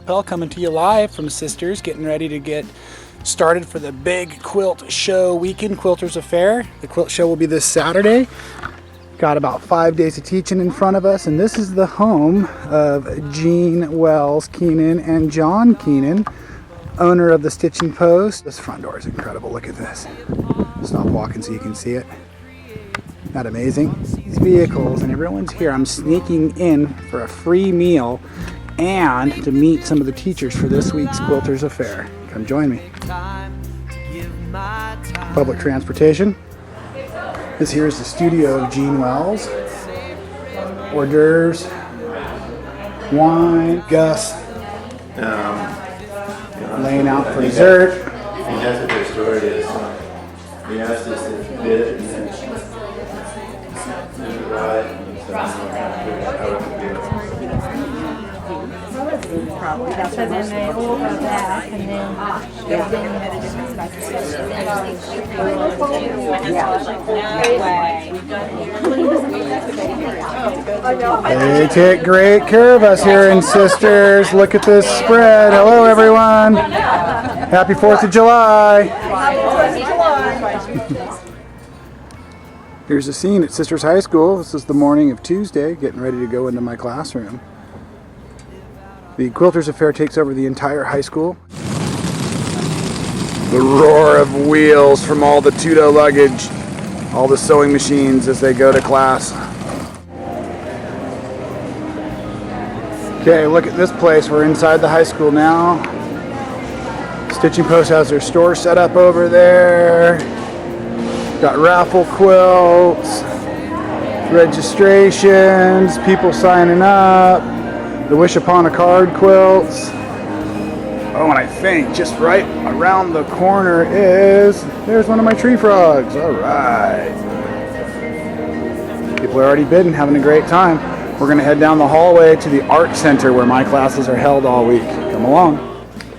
Appell coming to you live from Sisters, getting ready to get started for the big quilt show weekend, Quilters Affair. The quilt show will be this Saturday. Got about 5 days of teaching in front of us, and this is the home of Jean Wells Keenan and John Keenan, owner of the Stitching Post. This front door is incredible. Look at this. Stop walking so you can see it. Isn't that amazing? These vehicles and everyone's here. I'm sneaking in for a free meal and to meet some of the teachers for this week's Quilters Affair. Come join me. Public transportation. This here is the studio of Jean Wells. Hors d'oeuvres, wine, Gus laying out for dessert. And that's what their story is. He asked us to bid and then ride and so how it could be. Probably. So then they all go back and then they take great care of us here in Sisters. Look at this spread. Hello everyone. Happy 4th of July. Here's the scene at Sisters High School. This is the morning of Tuesday, getting ready to go into my classroom. The Quilters Affair takes over the entire high school. The roar of wheels from all the Tudo luggage, all the sewing machines as they go to class. Okay, look at this place. We're inside the high school now. Stitching Post has their store set up over there. Got raffle quilts, registrations, people signing up. The Wish Upon a Card quilts. Oh, and I think just right around the corner there's one of my tree frogs. All right. People are already bidding, having a great time. We're going to head down the hallway to the art center where my classes are held all week. Come along.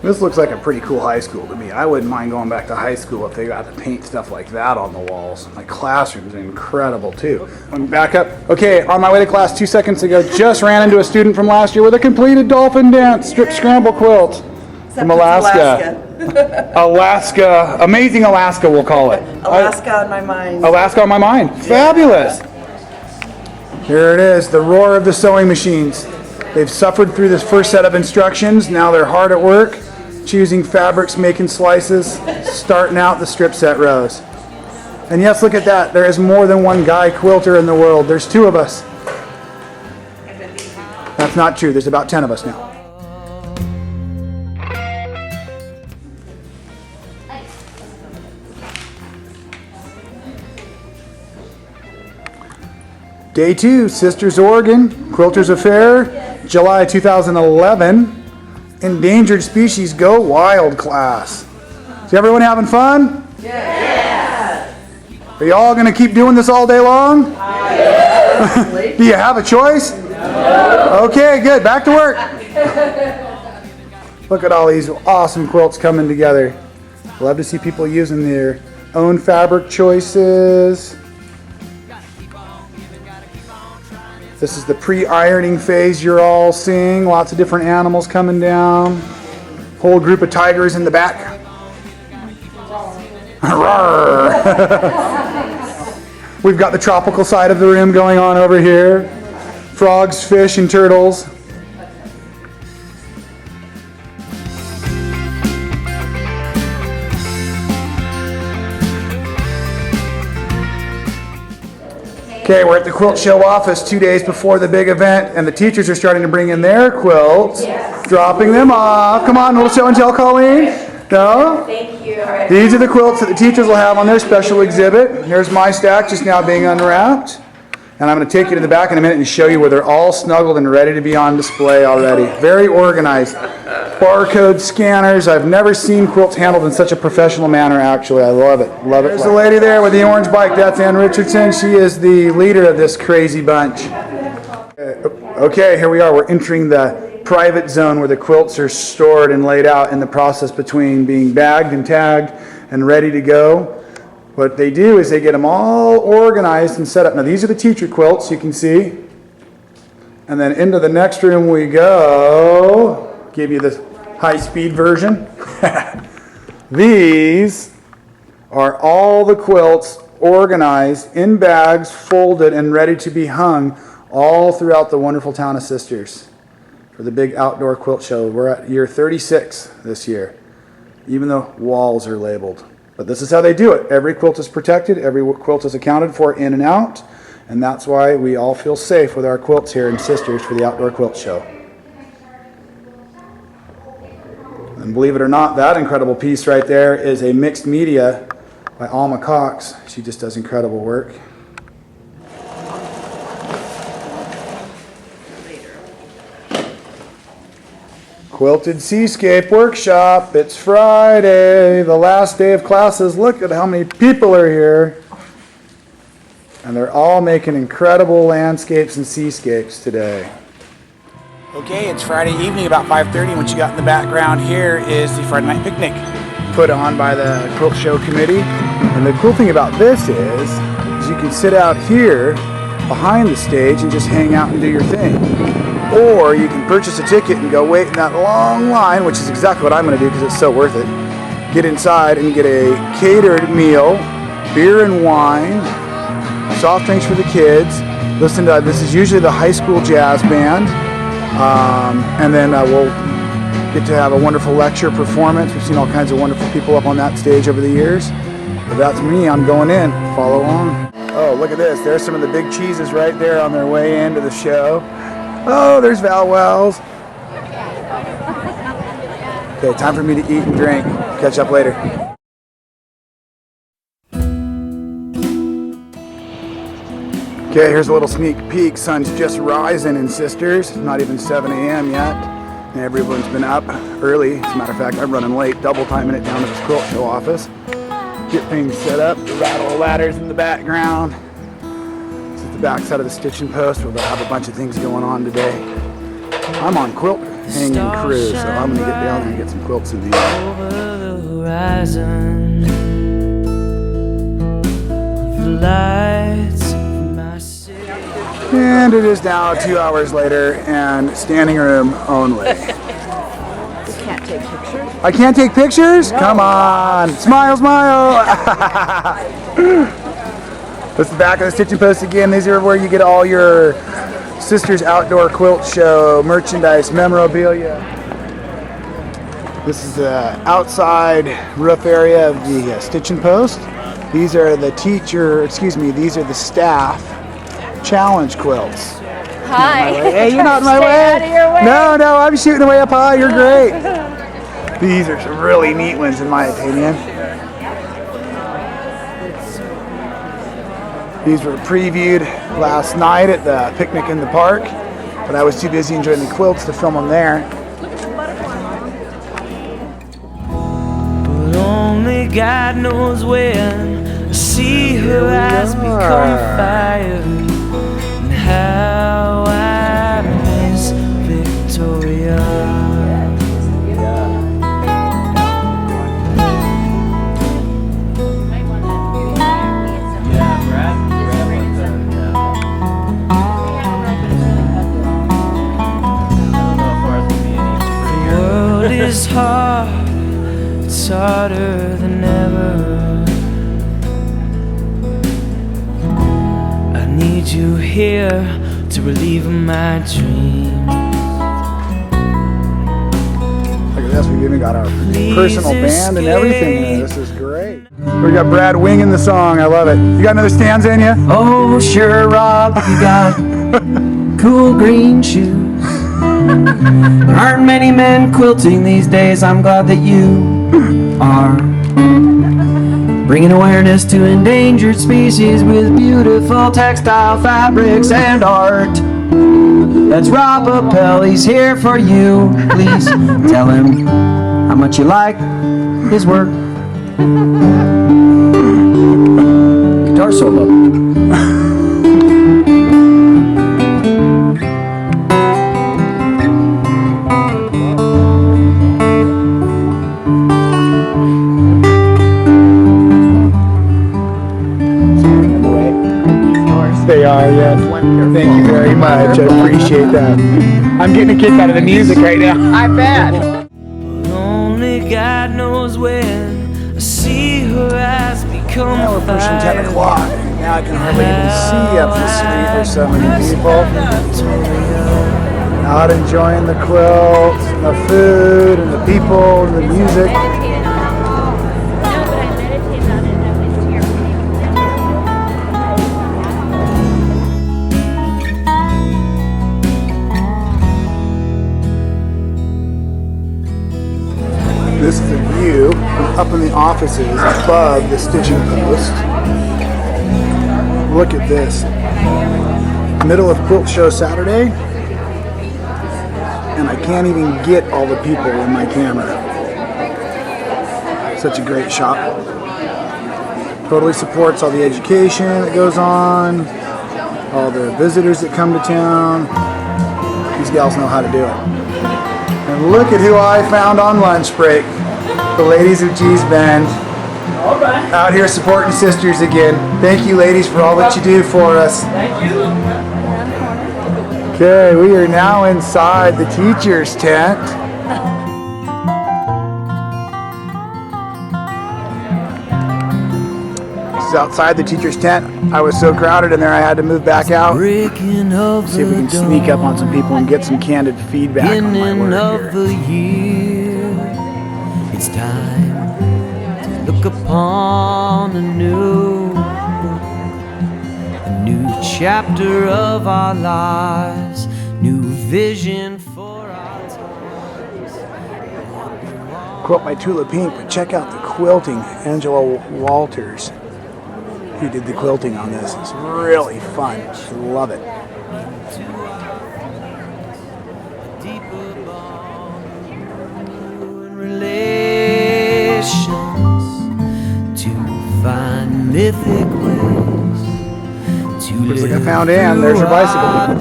This looks like a pretty cool high school to me. I wouldn't mind going back to high school if they got to paint stuff like that on the walls. My classroom's incredible too. I'm back up. Okay, on my way to class 2 seconds ago, just ran into a student from last year with a completed dolphin dance strip scramble quilt from Alaska. Alaska. Amazing Alaska, we'll call it. Alaska on my mind. Alaska on my mind. Fabulous. Here it is, the roar of the sewing machines. They've suffered through this first set of instructions. Now they're hard at work, choosing fabrics, making slices, starting out the strip set rows. And yes, look at that. There is more than one guy quilter in the world. There's 2 of us. That's not true. There's about 10 of us now. Day 2, Sisters, Oregon, Quilters Affair, July 2011. Endangered Species Go Wild class. Is everyone having fun? Yeah. Are you all going to keep doing this all day long? Yeah. Do you have a choice? No. Okay, good. Back to work. Look at all these awesome quilts coming together. Love to see people using their own fabric choices. This is the pre-ironing phase you're all seeing. Lots of different animals coming down. Whole group of tigers in the back. We've got the tropical side of the room going on over here. Frogs, fish, and turtles. Okay, we're at the quilt show office 2 days before the big event, and the teachers are starting to bring in their quilts, dropping them off. Come on, little show and tell, Colleen. No? Thank you. These are the quilts that the teachers will have on their special exhibit. Here's my stack just now being unwrapped. And I'm going to take you to the back in a minute and show you where they're all snuggled and ready to be on display already. Very organized. Barcode scanners. I've never seen quilts handled in such a professional manner, actually. I love it. Love it. There's the lady there with the orange bike. That's Ann Richardson. She is the leader of this crazy bunch. Okay, here we are. We're entering the private zone where the quilts are stored and laid out in the process between being bagged and tagged and ready to go. What they do is they get them all organized and set up. Now these are the teacher quilts, you can see. And then into the next room we go. give you the high-speed version. These are all the quilts organized in bags, folded, and ready to be hung all throughout the wonderful town of Sisters for the big outdoor quilt show. We're at year 36 this year, even though walls are labeled. But this is how they do it. Every quilt is protected, every quilt is accounted for in and out, and that's why we all feel safe with our quilts here in Sisters for the outdoor quilt show. And believe it or not, that incredible piece right there is a mixed media by Alma Cox. She just does incredible work. Quilted Seascape Workshop. It's Friday, the last day of classes. Look at how many people are here. And they're all making incredible landscapes and seascapes today. Okay, it's Friday evening, about 5:30, and what you got in the background here is the Friday night picnic put on by the Quilt Show Committee. And the cool thing about this is you can sit out here behind the stage and just hang out and do your thing. Or you can purchase a ticket and go wait in that long line, which is exactly what I'm going to do because it's so worth it. Get inside and get a catered meal, beer and wine, soft drinks for the kids. Listen to, this is usually the high school jazz band. And then we'll get to have a wonderful lecture performance. We've seen all kinds of wonderful people up on that stage over the years. But that's me, I'm going in. Follow along. Oh, look at this. There's some of the big cheeses right there on their way into the show. Oh, there's Val Wells. Okay, time for me to eat and drink. Catch up later. Okay, here's a little sneak peek. Sun's just rising in Sisters. It's not even 7 a.m. yet. And everyone's been up early. As a matter of fact, I'm running late, double timing it down to this quilt show office. Get things set up, the rattle ladders in the background. This is the back side of the stitching post where they'll have a bunch of things going on today. I'm on quilt hanging crew, so I'm gonna get down there and get some quilts in the air. Over the horizon of lights from my city. And it is now 2 hours later and standing room only. Can't take pictures. I can't take pictures? No. Come on. Smile, smile. That's the back of the stitching post again. These are where you get all your Sisters Outdoor Quilt Show merchandise, memorabilia. This is the outside roof area of the stitching post. These are the these are the staff challenge quilts. Hi. Hey, you're not in my Stay way. out of your way. No, I'm shooting way up high. You're great. These are some really neat ones in my opinion. These were previewed last night at the picnic in the park, but I was too busy enjoying the quilts to film them there. But only God knows when I see her eyes become fire, and how I miss Victoria. It's hard, it's harder than ever. I need you here to relieve my dreams. Look at this, we've even got our personal band and everything. This is great. We got Brad winging the song, I love it. You got another stanza in you? Oh, sure, Rob, you got cool green shoes. There aren't many men quilting these days. I'm glad that you are bringing awareness to endangered species with beautiful textile fabrics and art. That's Rob Appell, he's here for you. Please tell him how much you like his work. Guitar solo. They are, yes. Thank you very much. I appreciate that. I'm getting a kick out of the music right now. I bet. Only God knows when I see her eyes become Now we're pushing 10 o'clock. Now I can hardly even see up the street. There's so many people out enjoying the quilt, and the food, and the people, and the music. This is a view from up in the offices above the stitching post. Look at this. Middle of Quilt Show Saturday, and I can't even get all the people in my camera. Such a great shop. Totally supports all the education that goes on, all the visitors that come to town. These gals know how to do it. And look at who I found on lunch break. The ladies of G's Bend. Out here supporting sisters again. Thank you, ladies, for all that you do for us. Thank you. Okay, we are now inside the teacher's tent. This is outside the teacher's tent. I was so crowded in there I had to move back out. See if we can sneak up on some people and get some candid feedback on my work here. It's time to look upon a new chapter of our lives, new vision for our times. Quilt by Tula Pink, but check out the quilting. Angela Walters, who did the quilting on this. It's really fun. I love it. To find mythic ways to Looks like I found Ann. There's her bicycle.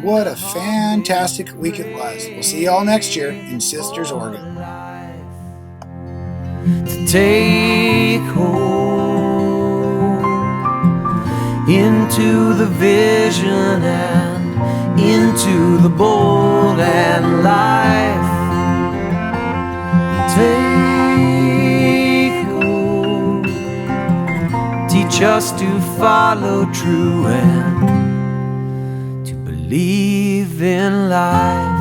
What a fantastic week it was. We'll see you all next year in Sisters, Oregon. To take hold into the vision and into the bold and life. Take hold, teach us to follow true and to believe in life.